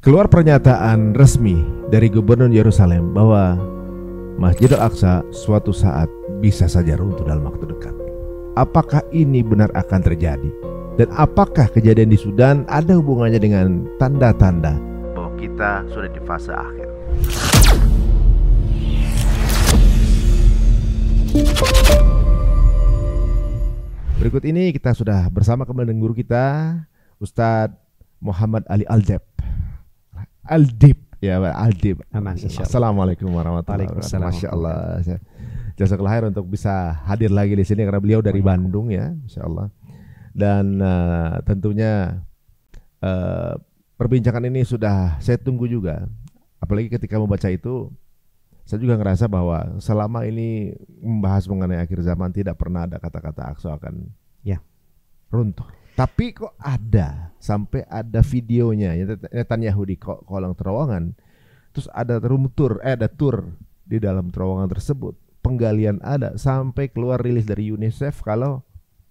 Keluar pernyataan resmi dari Gubernur Yerusalem bahwa Masjid Al-Aqsa suatu saat bisa saja runtuh dalam waktu dekat. Apakah ini benar akan terjadi? Dan apakah kejadian di Sudan ada hubungannya dengan tanda-tanda bahwa kita sudah di fase akhir? Berikut ini kita sudah bersama kembali dengan guru kita, Ustadz Muhammad Ali Aldib. Ya, Aldib. Assalamualaikum warahmatullahi wabarakatuh. Masya Allah. Jazakallah khair untuk bisa hadir lagi di sini karena beliau dari Bandung ya, Masya Allah. Dan tentunya perbincangan ini sudah saya tunggu juga. Apalagi ketika membaca itu, saya juga ngerasa bahwa selama ini membahas mengenai akhir zaman tidak pernah ada kata-kata Aqsa akan runtuh. Tapi kok ada, sampai ada videonya Netanyahu di kolong terowongan, terus ada tur di dalam terowongan tersebut, penggalian ada, sampai keluar rilis dari UNICEF kalau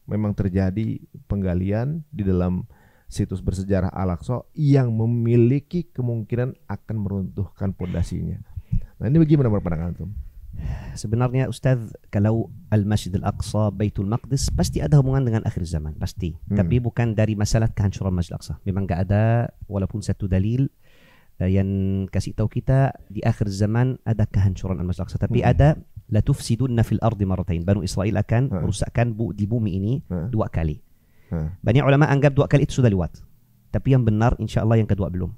memang terjadi penggalian di dalam situs bersejarah Al-Aqsa yang memiliki kemungkinan akan meruntuhkan pondasinya. Nah, ini bagaimana pandangan antum? Sebenarnya Ustaz, kalau Al-Masjid Al-Aqsa, Baitul Maqdis pasti ada hubungan dengan akhir zaman, pasti. Tapi bukan dari masalah kehancuran Masjid Al-Aqsa. Memang gak ada walaupun satu dalil yang kasih tahu kita di akhir zaman ada kehancuran Al-Masjid Al-Aqsa. Tapi ada la tufsidunna fil ardi marratain. Banu Israel akan merusakkan di bumi ini 2 kali. Banyak ulama anggap 2 kali itu sudah lewat. Tapi yang benar insya-Allah yang kedua belum.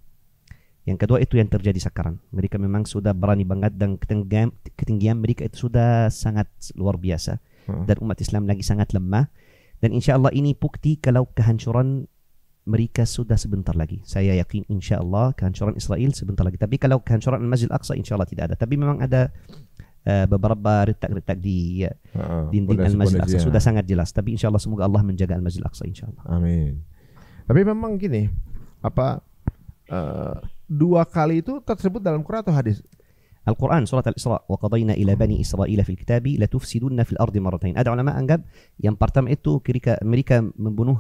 Yang kedua itu yang terjadi sekarang. Mereka memang sudah berani banget dan ketinggian mereka itu sudah sangat luar biasa. Dan umat Islam lagi sangat lemah. Dan insya Allah ini bukti kalau kehancuran mereka sudah sebentar lagi. Saya yakin insya Allah kehancuran Israel sebentar lagi. Tapi kalau kehancuran Al-Masjid Al-Aqsa insya Allah tidak ada. Tapi memang ada beberapa retak-retak di dinding Al-Masjid Al-Aqsa. Sudah sangat jelas. Tapi insya Allah semoga Allah menjaga Al-Masjid Al-Aqsa insya Allah. Amin. Tapi memang gini, 2 kali itu tersebut dalam Quran atau hadis? Al-Quran, surat Al-Isra, wa qadayna ila bani Israila fil kitabi la tufsidunna fil ardi marratain. Ada ulama anggap yang pertama itu ketika mereka membunuh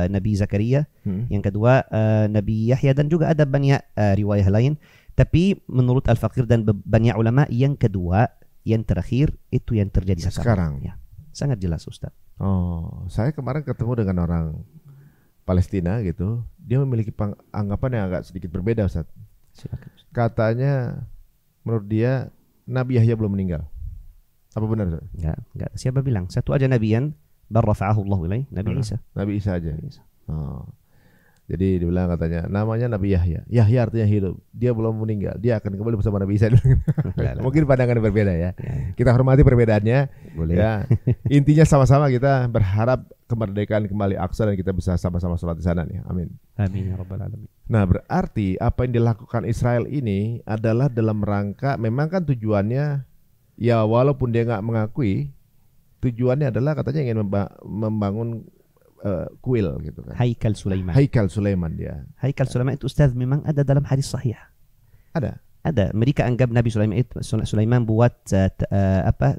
Nabi Zakaria, yang kedua Nabi Yahya, dan juga ada banyak riwayat lain. Tapi menurut Al-Faqir dan banyak ulama, yang kedua, yang terakhir itu yang terjadi sekarang. Ya, sangat jelas Ustaz. Oh, saya kemarin ketemu dengan orang Palestina gitu, dia memiliki anggapan yang agak sedikit berbeda, Ustaz. Silakan. Katanya menurut dia Nabi Yahya belum meninggal. Apa benar, Ustaz? Enggak. Siapa bilang? Satu aja Nabi yang barrafa'ahu Allah ilaih, Nabi Isa. Nabi Isa aja. Oh. Jadi dibilang katanya namanya Nabi Yahya. Yahya artinya hidup. Dia belum meninggal. Dia akan kembali bersama Nabi Isa. Mungkin pandangan berbeda ya. Kita hormati perbedaannya. Boleh. Ya. Intinya sama-sama kita berharap kemerdekaan kembali Aqsa dan kita bisa sama-sama sholat di sana nih. Amin. Amin ya rabbal alamin. Nah, berarti apa yang dilakukan Israel ini adalah dalam rangka, memang kan tujuannya ya walaupun dia nggak mengakui, tujuannya adalah katanya ingin membangun kuil gitu kan. Haikal Sulaiman. Haikal Sulaiman dia. Haikal Sulaiman itu Ustaz memang ada dalam hadis sahih. Ada. Mereka anggap Nabi Sulaiman buat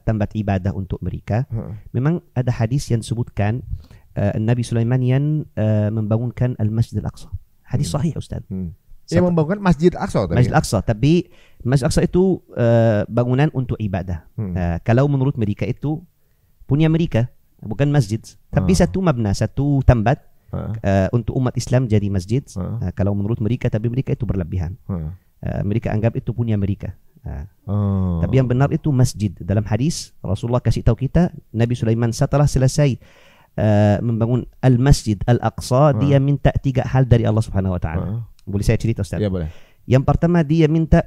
tempat ibadah untuk mereka. Memang ada hadis yang sebutkan Nabi Sulaiman yang membangunkan Al-Masjid Al-Aqsa. Hadis sahih Ustaz. Yang membangunkan Masjid Al-Aqsa tadi. Masjid Al-Aqsa, tapi Masjid Al-Aqsa itu bangunan untuk ibadah. Kalau menurut mereka itu punya mereka, bukan masjid, tapi satu mabna, satu tempat untuk umat Islam jadi masjid. Kalau menurut mereka, tapi mereka itu berlebihan. Mereka anggap itu punya mereka. Tapi yang benar itu masjid. Dalam hadis Rasulullah kasih tahu kita, Nabi Sulaiman setelah selesai membangun Al-Masjid Al-Aqsa, dia minta 3 hal dari Allah Subhanahu wa taala. Boleh saya cerita Ustaz? Ya, boleh. Yang pertama dia minta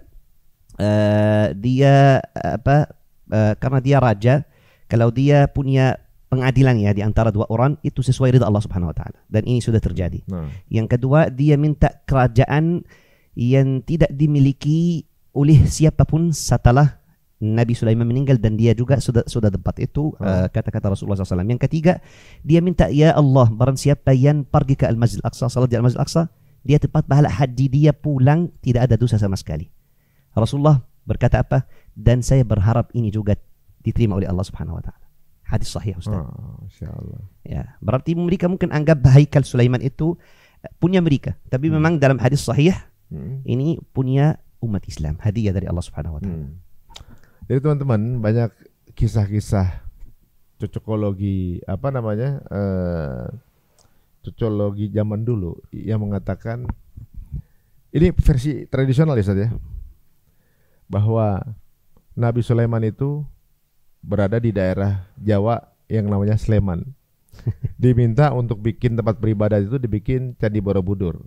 karena dia raja, kalau dia punya pengadilan ya di antara 2 orang itu sesuai ridha Allah Subhanahu wa taala, dan ini sudah terjadi. Yang kedua dia minta kerajaan yang tidak dimiliki oleh siapapun setelah Nabi Sulaiman meninggal, dan dia juga sudah dapat itu kata-kata Rasulullah SAW. Yang ketiga dia minta, ya Allah, barang siapa yang pergi ke Al-Masjid Al-Aqsa, salat di Al-Masjid Al-Aqsa, dia tepat pahala haji dia pulang tidak ada dosa sama sekali. Rasulullah berkata apa? Dan saya berharap ini juga diterima oleh Allah Subhanahu wa taala. Hadis sahih Ustaz. Insyaallah. Ya, berarti mereka mungkin anggap Haikal Sulaiman itu punya mereka. Tapi memang dalam hadis sahih Ini punya umat Islam, hadiah dari Allah Subhanahu wa taala. Jadi teman-teman, banyak kisah-kisah cocokologi cocokologi zaman dulu yang mengatakan, ini versi tradisional ya Ustaz ya, bahwa Nabi Sulaiman itu berada di daerah Jawa yang namanya Sleman. Diminta untuk bikin tempat beribadah itu dibikin Candi Borobudur.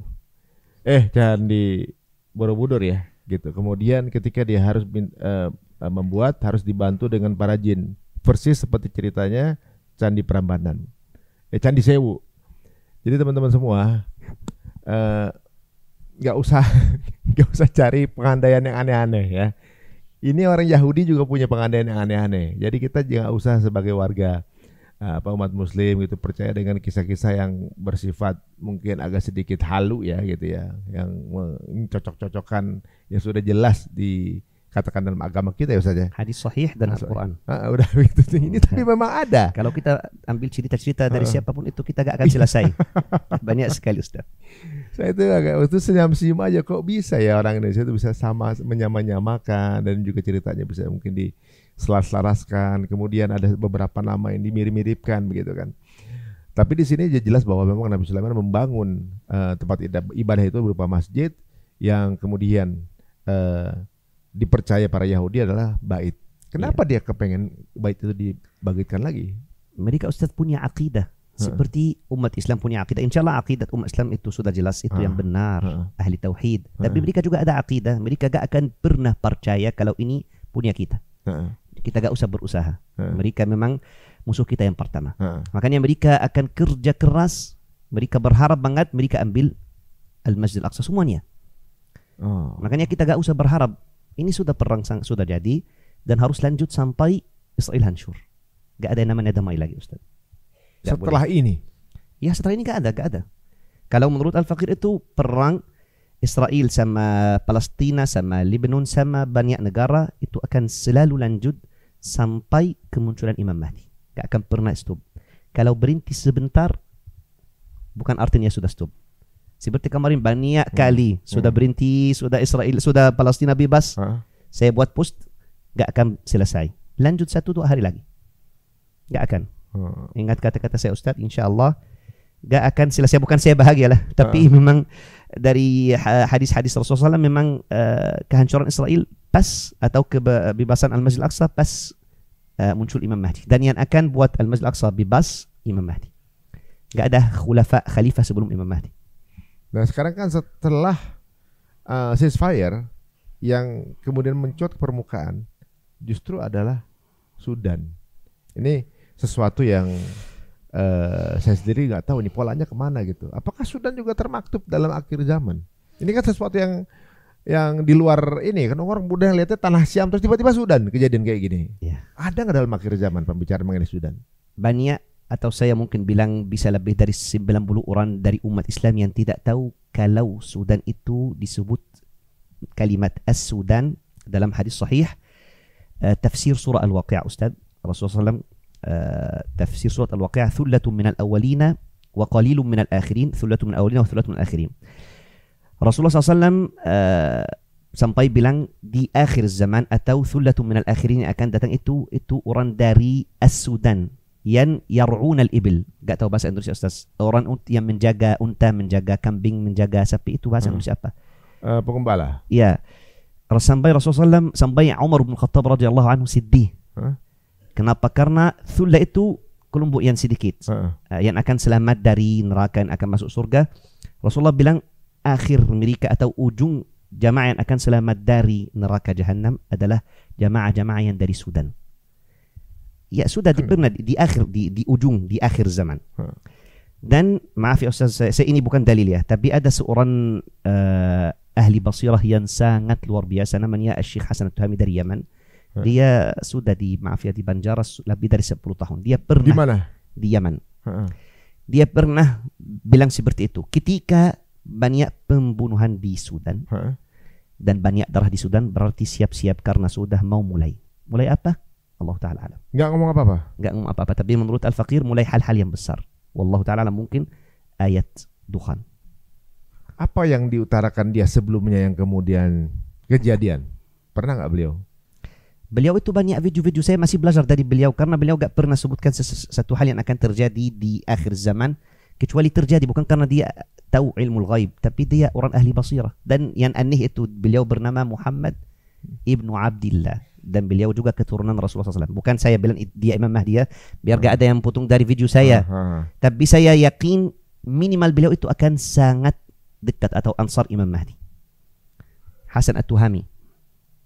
Candi Borobudur ya, gitu. Kemudian ketika dia harus membuat, harus dibantu dengan para jin. Persis seperti ceritanya Candi Prambanan. Candi Sewu. Jadi teman-teman semua, nggak usah cari pengandaian yang aneh-aneh ya. Ini orang Yahudi juga punya pengandaian yang aneh-aneh. Jadi kita nggak usah sebagai warga umat Muslim gitu percaya dengan kisah-kisah yang bersifat mungkin agak sedikit halu ya gitu ya, yang mencocok-cocokkan yang sudah jelas dikatakan dalam agama kita ya Ustaz ya. Hadis sahih dan Al-Quran. Udah begitu. Ini tapi memang ada. Kalau kita ambil cerita-cerita dari siapapun itu kita gak akan selesai. Banyak sekali Ustaz. Saya itu agak senyum-senyum aja, kok bisa ya orang Indonesia itu bisa sama menyamakan dan juga ceritanya bisa mungkin diselar-selaraskan. Kemudian ada beberapa nama yang dimirip-miripkan begitu kan. Tapi di sini jelas bahwa memang Nabi Sulaiman membangun tempat ibadah itu berupa masjid yang kemudian dipercaya para Yahudi adalah bait. Kenapa dia kepengen bait itu dibangkitkan lagi? Mereka Ustaz punya akidah. Seperti umat Islam punya akidah. Insya Allah akidah umat Islam itu sudah jelas, itu yang benar, ahli tauhid. Tapi mereka juga ada akidah. Mereka gak akan pernah percaya kalau ini punya kita. Kita gak usah berusaha. Mereka memang musuh kita yang pertama. Makanya mereka akan kerja keras. Mereka berharap banget mereka ambil Al-Masjid Al-Aqsa semuanya. Makanya kita gak usah berharap. Ini sudah perang sudah jadi dan harus lanjut sampai Israel hancur. Gak ada yang namanya damai lagi Ustaz. Setelah ini? Ya setelah ini gak ada. Kalau menurut Al-Faqir itu perang Israel sama Palestina sama Lebanon sama banyak negara itu akan selalu lanjut sampai kemunculan Imam Mahdi. Gak akan pernah stop. Kalau berhenti sebentar bukan artinya sudah stop. Seperti kemarin banyak kali sudah berhenti, sudah Israel, sudah Palestina bebas. Saya buat post gak akan selesai. Lanjut 1-2 hari lagi. Gak akan. Ingat kata-kata saya Ustaz, insya Allah gak akan selesai. Bukan saya bahagialah, tapi memang dari hadis-hadis Rasulullah SAW memang kehancuran Israel pas, atau kebebasan Al-Masjid Al-Aqsa pas muncul Imam Mahdi. Dan yang akan buat Al-Masjid Al-Aqsa bebas Imam Mahdi. Gak ada khalifah sebelum Imam Mahdi. Nah sekarang kan setelah ceasefire yang kemudian mencuat ke permukaan justru adalah Sudan. Ini sesuatu yang saya sendiri nggak tahu nih polanya kemana gitu. Apakah Sudan juga termaktub dalam akhir zaman? Ini kan sesuatu yang di luar ini kan, orang mudah lihatnya tanah Syam terus tiba-tiba Sudan kejadian kayak gini. Ya. Ada nggak dalam akhir zaman pembicaraan mengenai Sudan? Banyak, atau saya mungkin bilang bisa lebih dari 90 orang dari umat Islam yang tidak tahu kalau Sudan itu disebut kalimat As-Sudan dalam hadis sahih tafsir surah Al-Waqi'ah Ustaz. Rasulullah SAW tafsir surat Al-Waqi'ah, thullatun minal awwalina wa qalilun minal akhirin, thullatun minal awwalina wa thullatun minal akhirin. Rasulullah SAW sampai bilang di akhir zaman atau thullatun minal akhirin yang akan datang itu orang dari As-Sudan yang yar'una al-ibil. Gak tahu bahasa Indonesia Ustaz. Orang yang menjaga unta, menjaga kambing, menjaga sapi, itu bahasa Indonesia apa? Pengembala. Ya. Sampai Rasulullah SAW, sampai Umar bin Khattab radhiyallahu anhu sedih. Kenapa? Karena thullah itu kelompok yang sedikit, yang akan selamat dari neraka, yang akan masuk surga. Rasulullah bilang akhir mereka atau ujung jamaah yang akan selamat dari neraka Jahannam adalah jamaah-jamaah yang dari Sudan. Ya sudah pernah di akhir, di ujung, di akhir zaman. Dan maaf ya Ustaz, saya ini bukan dalil ya, tapi ada seorang ahli basirah yang sangat luar biasa, namanya Syekh Hasan At-Tuhami dari Yaman. Dia sudah di Banjaras lebih dari 10 tahun. Dia pernah di mana? Di Yaman. Dia pernah bilang seperti itu. Ketika banyak pembunuhan di Sudan dan banyak darah di Sudan, berarti siap-siap karena sudah mau mulai. Mulai apa? Allah Ta'ala alam. Nggak ngomong apa-apa? Nggak ngomong apa-apa. Tapi menurut Al-Faqir mulai hal-hal yang besar. Wallahu Ta'ala alam, mungkin ayat Dukhan. Apa yang diutarakan dia sebelumnya yang kemudian kejadian? Pernah nggak beliau? Beliau itu banyak video-video, saya masih belajar dari beliau karena beliau gak pernah sebutkan satu hal yang akan terjadi di akhir zaman kecuali terjadi, bukan karena dia tahu ilmu ghaib, tapi dia orang ahli basirah. Dan yang aneh itu beliau bernama Muhammad ibnu Abdillah dan beliau juga keturunan Rasulullah SAW. Bukan saya bilang dia Imam Mahdi ya, biar gak ada yang potong dari video saya. Tapi saya yakin minimal beliau itu akan sangat dekat atau ansar Imam Mahdi. Hasan At-Tuhami.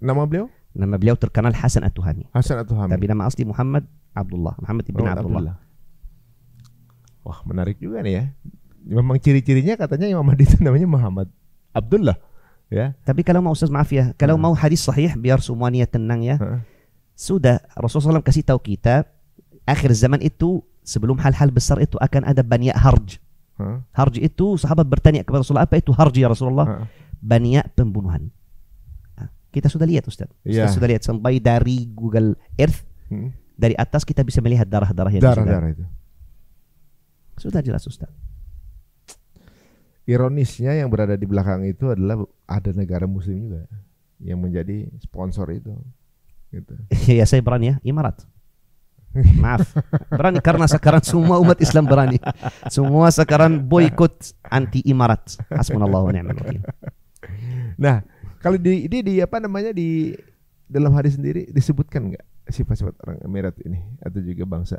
Nama beliau? Nama beliau terkenal Hasan At-Tuhami. Hasan At-Tuhami. Tapi nama asli Muhammad Abdullah, Muhammad ibn Abdullah. Wah, menarik juga nih ya. Memang ciri-cirinya katanya Imam Mahdi itu namanya Muhammad Abdullah, ya. Tapi kalau mau Ustaz, maaf ya, kalau mau hadis sahih biar semuanya tenang ya. Sudah Rasulullah SAW kasih tahu kita akhir zaman itu sebelum hal-hal besar itu akan ada banyak harj. Harj itu sahabat bertanya kepada Rasulullah, apa itu harj ya Rasulullah? Banyak pembunuhan. Kita sudah lihat Ustaz. Kita sudah lihat sampai dari Google Earth. Dari atas kita bisa melihat darah-darah yang darah itu. Sudah jelas Ustaz. Ironisnya yang berada di belakang itu adalah ada negara muslim juga yang menjadi sponsor itu. Gitu. Ya saya berani ya, Imarat. Maaf, berani karena sekarang semua umat Islam berani. Semua sekarang boykot anti Imarat. Hasbunallahu wa ni'mal wakil. Nah, kalau di apa namanya di dalam hadis sendiri disebutkan nggak sifat-sifat orang Emirat ini atau juga bangsa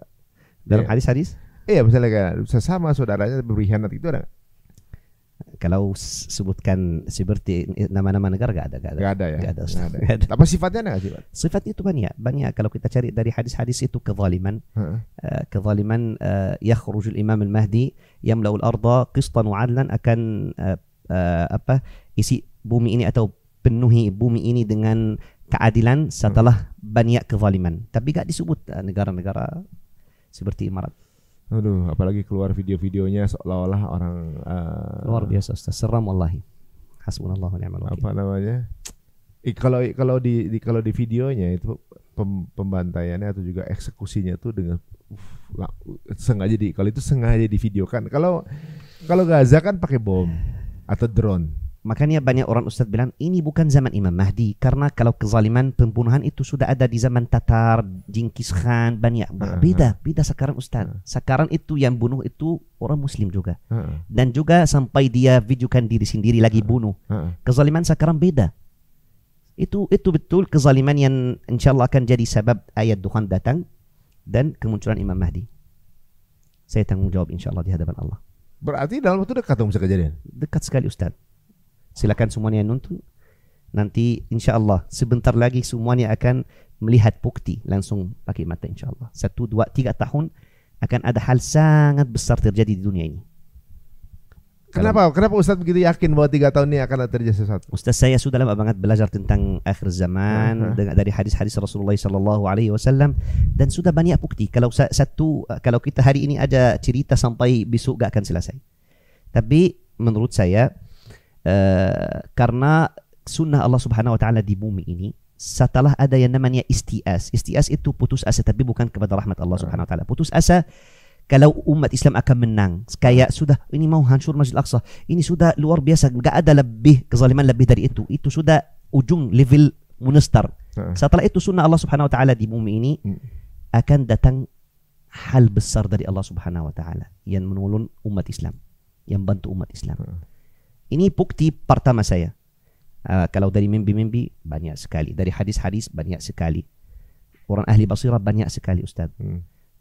dalam hadis-hadis? Iya, misalnya kayak sesama saudaranya berkhianat itu ada nggak? Kalau sebutkan seperti nama-nama negara nggak ada ya. Nggak ada. Apa sifatnya nggak sifat? Sifat itu banyak. Kalau kita cari dari hadis-hadis itu kezaliman, yakhrujul Imam al-Mahdi yamla'ul arda qistan wa 'adlan, akan isi bumi ini atau penuhi bumi ini dengan keadilan setelah banyak kezaliman. Tapi gak disebut negara-negara seperti Imarat. Aduh, apalagi keluar video-videonya seolah-olah orang luar biasa Ustaz, seram wallahi. Hasbunallahu wa ni'mal wakil. Apa namanya? Kalau di videonya itu pembantaiannya atau juga eksekusinya tuh dengan sengaja sengaja divideokan. Kalau Gaza kan pakai bom atau drone. Makanya banyak orang Ustaz bilang ini bukan zaman Imam Mahdi, karena kalau kezaliman pembunuhan itu sudah ada di zaman Tatar, Genghis Khan, banyak. Beda sekarang Ustaz. Sekarang itu yang bunuh itu orang Muslim juga. Dan juga sampai dia videokan diri sendiri lagi bunuh. Kezaliman sekarang beda. Itu betul kezaliman yang insyaallah akan jadi sebab ayat Tuhan datang dan kemunculan Imam Mahdi. Saya tanggung jawab insyaallah di hadapan Allah. Berarti dalam waktu dekat bisa kejadian? Dekat sekali Ustaz. Silakan semuanya nonton. Nanti insyaallah sebentar lagi semuanya akan melihat bukti langsung pakai mata insyaallah. 1, 2, 3 tahun akan ada hal sangat besar terjadi di dunia ini. Kenapa Ustaz begitu yakin bahwa 3 tahun ini akan terjadi sesuatu? Ustaz, saya sudah lama banget belajar tentang akhir zaman dari hadis-hadis Rasulullah SAW dan sudah banyak bukti. Kalau kita hari ini ada cerita sampai besok gak akan selesai. Tapi menurut saya karena sunnah Allah Subhanahu wa taala di bumi ini, setelah ada yang namanya istias. Istias itu putus asa, tapi bukan kepada rahmat Allah Subhanahu wa taala. Putus asa kalau umat Islam akan menang. Kayak sudah ini mau hancur Masjid Al-Aqsa. Ini sudah luar biasa, enggak ada lebih kezaliman lebih dari itu. Itu sudah ujung level monster. Setelah itu sunnah Allah Subhanahu wa taala di bumi ini akan datang hal besar dari Allah Subhanahu wa taala yang menolong umat Islam, yang bantu umat Islam. Ini bukti pertama saya. Kalau dari mimpi-mimpi banyak sekali, dari hadis-hadis banyak sekali, orang ahli basirah banyak sekali Ustaz.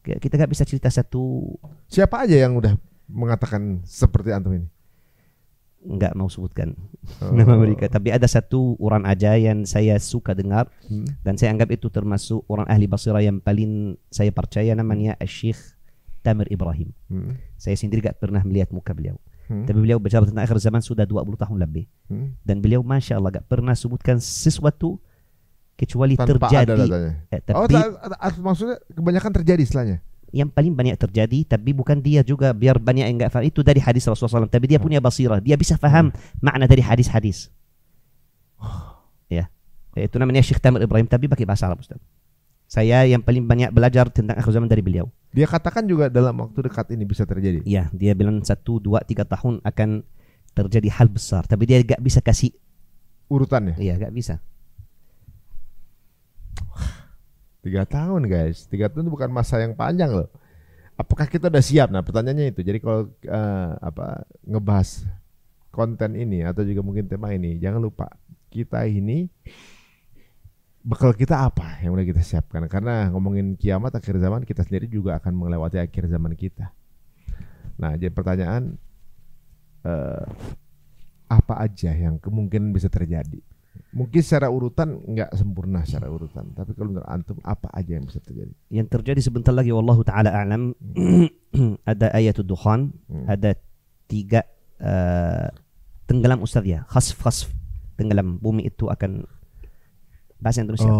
Kita gak bisa cerita satu. Siapa aja yang udah mengatakan seperti antum ini? Enggak mau sebutkan nama mereka, tapi ada satu orang aja yang saya suka dengar dan saya anggap itu termasuk orang ahli basirah yang paling saya percaya, namanya Syekh Tamir Ibrahim. Saya sendiri gak pernah melihat muka beliau. Tapi beliau bicara tentang akhir zaman sudah 20 tahun lebih. Dan beliau Masya Allah gak pernah sebutkan sesuatu kecuali tanpa terjadi. Maksudnya kebanyakan terjadi istilahnya. Yang paling banyak terjadi, tapi bukan dia juga biar banyak yang gak faham. Itu dari hadis Rasulullah SAW. Tapi dia punya basirah. Dia bisa faham makna dari hadis-hadis. Ya, itu namanya Syekh Tamir Ibrahim, tapi pakai bahasa Arab Ustaz. Saya yang paling banyak belajar tentang akhir zaman dari beliau. Dia katakan juga dalam waktu dekat ini bisa terjadi. Ya, dia bilang 1, 2, 3 tahun akan terjadi hal besar, tapi dia gak bisa kasih urutannya. Iya, gak bisa. 3 tahun guys, 3 tahun itu bukan masa yang panjang loh. Apakah kita udah siap? Nah pertanyaannya itu. Jadi kalau ngebahas konten ini atau juga mungkin tema ini, jangan lupa kita ini bekal kita apa yang udah kita siapkan. Karena ngomongin kiamat akhir zaman, kita sendiri juga akan melewati akhir zaman kita. Nah jadi pertanyaan, apa aja yang kemungkinan bisa terjadi? Mungkin secara urutan nggak sempurna secara urutan, tapi kalau menurut antum apa aja yang bisa terjadi? Yang terjadi sebentar lagi, wallahu taala a'lam. Ada ayatul dukhan, ada 3 tenggelam Ustaz ya, khasf tenggelam, bumi itu akan, bahasa Indonesia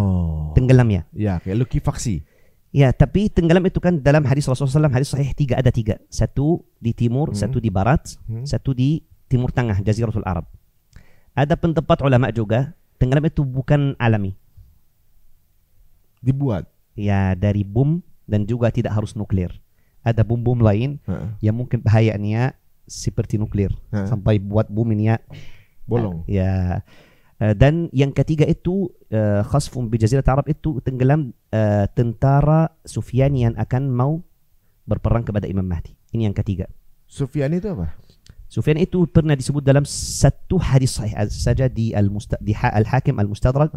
tenggelam ya. Ya, kayak lukifaksi. Ya, tapi tenggelam itu kan dalam hadis Rasulullah SAW, hadis sahih, ada 3. Satu di timur, satu di barat, satu di timur tengah, Jaziratul Arab. Ada pendapat ulama juga, tenggelam itu bukan alami. Dibuat. Ya, dari bom dan juga tidak harus nuklir. Ada bom-bom lain yang mungkin bahayanya seperti nuklir. Sampai buat bom ini ya bolong. Ya. Dan yang ketiga itu khasfun bi Jaziratul Arab itu tenggelam tentara Sufyani yang akan mau berperang kepada Imam Mahdi. Ini yang ketiga. Sufyani itu apa? Sufyan itu pernah disebut dalam satu hadis sahih saja di Al-Hakim Al-Mustadrak.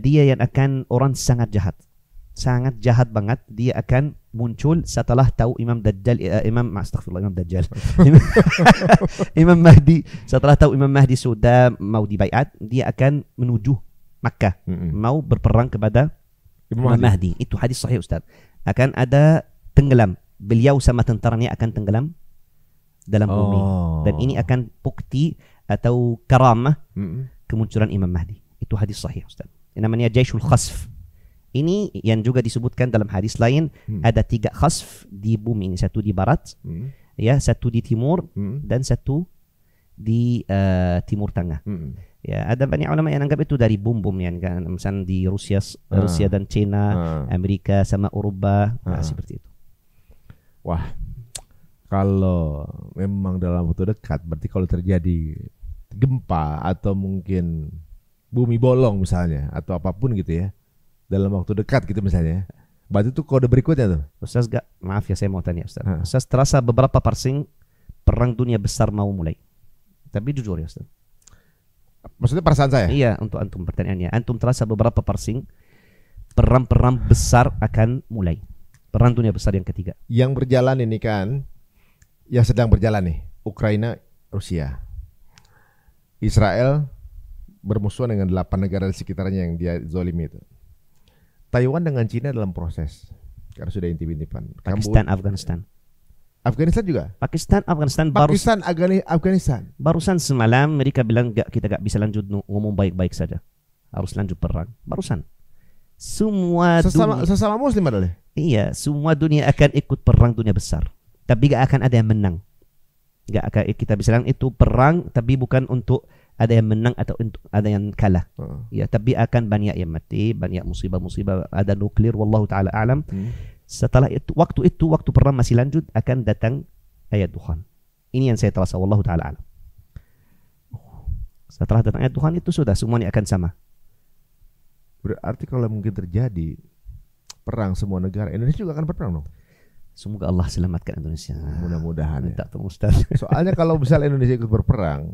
Dia yang akan orang sangat jahat banget. Dia akan muncul setelah tahu Imam Dajjal, Imam Mahdi. Setelah tahu Imam Mahdi sudah mau dibaiat, dia akan menuju Makkah, mau berperang kepada Imam Mahdi. Itu hadis sahih Ustaz. Akan ada tenggelam, beliau sama tentaranya akan tenggelam dalam bumi. Dan ini akan bukti atau karamah kemunculan Imam Mahdi. Itu hadis sahih Ustaz. Ini namanya Jaisul Khasf. Ini yang juga disebutkan dalam hadis lain. Ada 3 khasf di bumi ini. Satu di barat, ya, satu di timur, dan satu di timur tengah. Ya, ada banyak ulama yang anggap itu dari bom-bom yang kan, misalnya di Rusia dan China, Amerika sama Eropa, seperti itu. Wah, kalau memang dalam waktu dekat, berarti kalau terjadi gempa atau mungkin bumi bolong misalnya atau apapun gitu ya, dalam waktu dekat gitu misalnya, berarti itu kode berikutnya tuh. Ustaz, maaf ya, saya mau tanya Ustaz. Ustaz terasa beberapa parsing perang dunia besar mau mulai. Tapi jujur ya Ustaz. Maksudnya perasaan saya? Iya, untuk antum pertanyaannya. Antum terasa beberapa parsing perang besar akan mulai. Perang dunia besar yang ketiga. Yang berjalan ini kan, yang sedang berjalan nih, Ukraina, Rusia, Israel bermusuhan dengan 8 negara di sekitarnya yang dia zolimi itu. Taiwan dengan Cina dalam proses karena sudah intip-intipan. Afghanistan juga. Afghanistan. Barusan semalam mereka bilang kita gak bisa lanjut ngomong baik-baik saja. Harus lanjut perang. Barusan. Sesama Muslim adalah. Iya, semua dunia akan ikut perang dunia besar. Tapi gak akan ada yang menang. Gak akan kita bisa bilang itu perang, tapi bukan untuk ada yang menang atau untuk ada yang kalah. Ya, tapi akan banyak yang mati, banyak musibah-musibah, ada nuklir, wallahu taala alam. Setelah itu, waktu perang masih lanjut, akan datang ayat Tuhan. Ini yang saya terasa, wallahu taala alam. Setelah datang ayat Tuhan itu sudah semuanya akan sama. Berarti kalau mungkin terjadi perang semua negara, Indonesia juga akan berperang dong. Semoga Allah selamatkan Indonesia. Mudah-mudahan ya. Ustaz. Soalnya kalau misalnya Indonesia ikut berperang,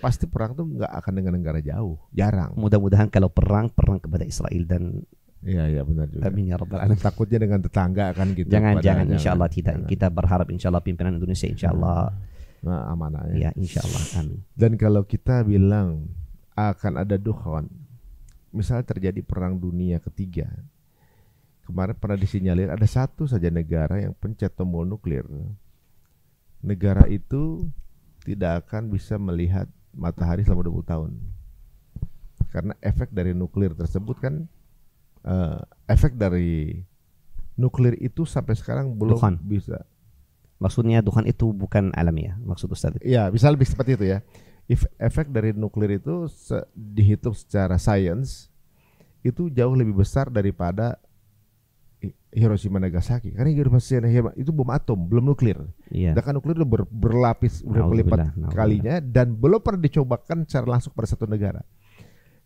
pasti perang tuh nggak akan dengan negara jauh, jarang. Mudah-mudahan kalau perang kepada Israel dan iya benar juga. Amin ya rabbal alamin. Takutnya dengan tetangga kan gitu. Jangan insyaallah tidak. Jangan. Kita berharap insyaallah pimpinan Indonesia insyaallah amanah ya. Insyaallah amin. Dan kalau kita bilang akan ada dukhon, misalnya terjadi perang dunia ketiga. Kemarin pernah disinyalir ada satu saja negara yang pencet tombol nuklir. Negara itu tidak akan bisa melihat matahari selama 20 tahun. Karena efek dari nuklir tersebut kan, efek dari nuklir itu sampai sekarang belum Duhan. Bisa. Maksudnya Tuhan itu bukan alamiah, maksud Ustaz. Iya, bisa lebih seperti itu ya. Efek dari nuklir itu dihitung secara sains itu jauh lebih besar daripada Hiroshima Nagasaki. Karena Hiroshima itu bom atom, belum nuklir. Iya. Bahkan nuklir itu berlapis, berlipat kalinya dan belum pernah dicobakan secara langsung pada satu negara.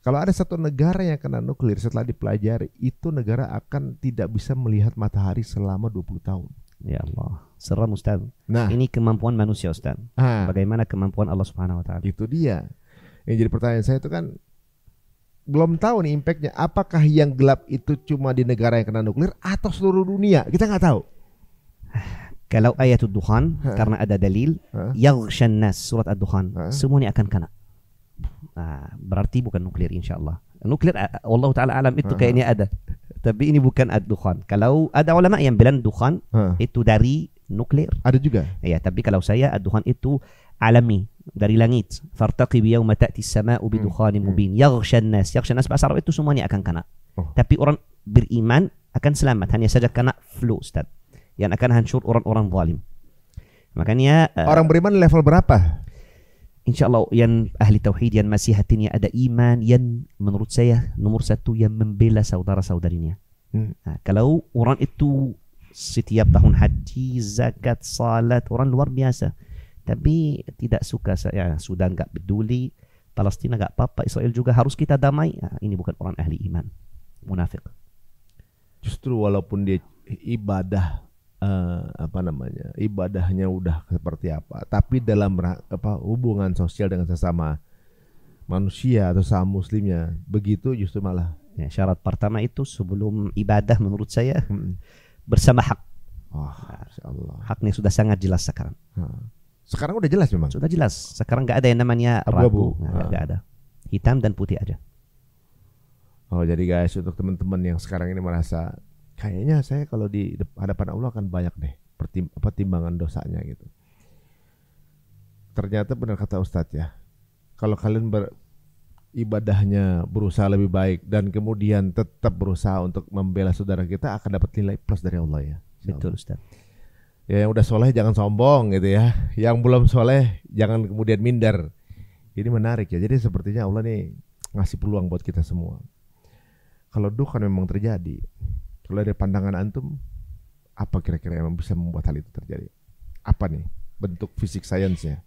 Kalau ada satu negara yang kena nuklir setelah dipelajari, itu negara akan tidak bisa melihat matahari selama 20 tahun. Ya Allah, seram Ustaz. Nah, ini kemampuan manusia Ustaz. Bagaimana kemampuan Allah Subhanahu wa taala? Itu dia. Yang jadi pertanyaan saya itu kan belum tahu nih impactnya. Apakah yang gelap itu cuma di negara yang kena nuklir atau seluruh dunia? Kita nggak tahu. Kalau ayat Ad-Dukhan, karena ada dalil, yaghshan nas, surat Ad-Dukhan, semuanya akan kena. Nah, berarti bukan nuklir insyaAllah. Nuklir Allah Ta'ala alam itu kayaknya ada. Tapi ini bukan Ad-Dukhan. Kalau ada ulama yang bilang Dukhan itu dari nuklir. Ada juga. Ya, tapi kalau saya Ad-Dukhan itu alami, dari langit. Fartaqib yawma ta'ti as-sama'u bidukhanin mubin. Yaghshan nas. Yaghshan nas bahasa Arab itu semuanya akan kena. Tapi orang beriman akan selamat. Hanya saja kena flu, Ustaz. Yang akan hancur orang-orang zalim. Makanya orang beriman level berapa? InsyaAllah yang ahli tauhid, yang masih hatinya ada iman, yang menurut saya nomor satu yang membela saudara-saudarinya. Nah, kalau orang itu setiap tahun haji, zakat, salat, orang luar biasa. Tapi tidak suka, saya sudah enggak peduli, Palestina enggak apa-apa, Israel juga harus kita damai. Nah, ini bukan orang ahli iman, munafik. Justru walaupun dia ibadah ibadahnya udah seperti apa, tapi dalam hubungan sosial dengan sesama manusia atau sesama muslimnya begitu justru malah ya, syarat pertama itu sebelum ibadah menurut saya bersama hak. Insyaallah. Haknya sudah sangat jelas sekarang. Sekarang udah jelas memang. Sudah jelas. Sekarang nggak ada yang namanya ragu. Nggak ada. Hitam dan putih aja. Jadi guys, untuk teman-teman yang sekarang ini merasa kayaknya saya kalau di hadapan Allah akan banyak deh timbangan dosanya gitu. Ternyata benar kata Ustadz ya. Kalau kalian ibadahnya berusaha lebih baik dan kemudian tetap berusaha untuk membela saudara kita, akan dapat nilai plus dari Allah ya. Betul Ustadz. Ya, yang udah soleh jangan sombong gitu ya. Yang belum soleh jangan kemudian minder. Ini menarik ya. Jadi sepertinya Allah nih ngasih peluang buat kita semua. Kalau duka memang terjadi, kalau dari pandangan antum, apa kira-kira yang bisa membuat hal itu terjadi? Apa nih bentuk fisik sainsnya?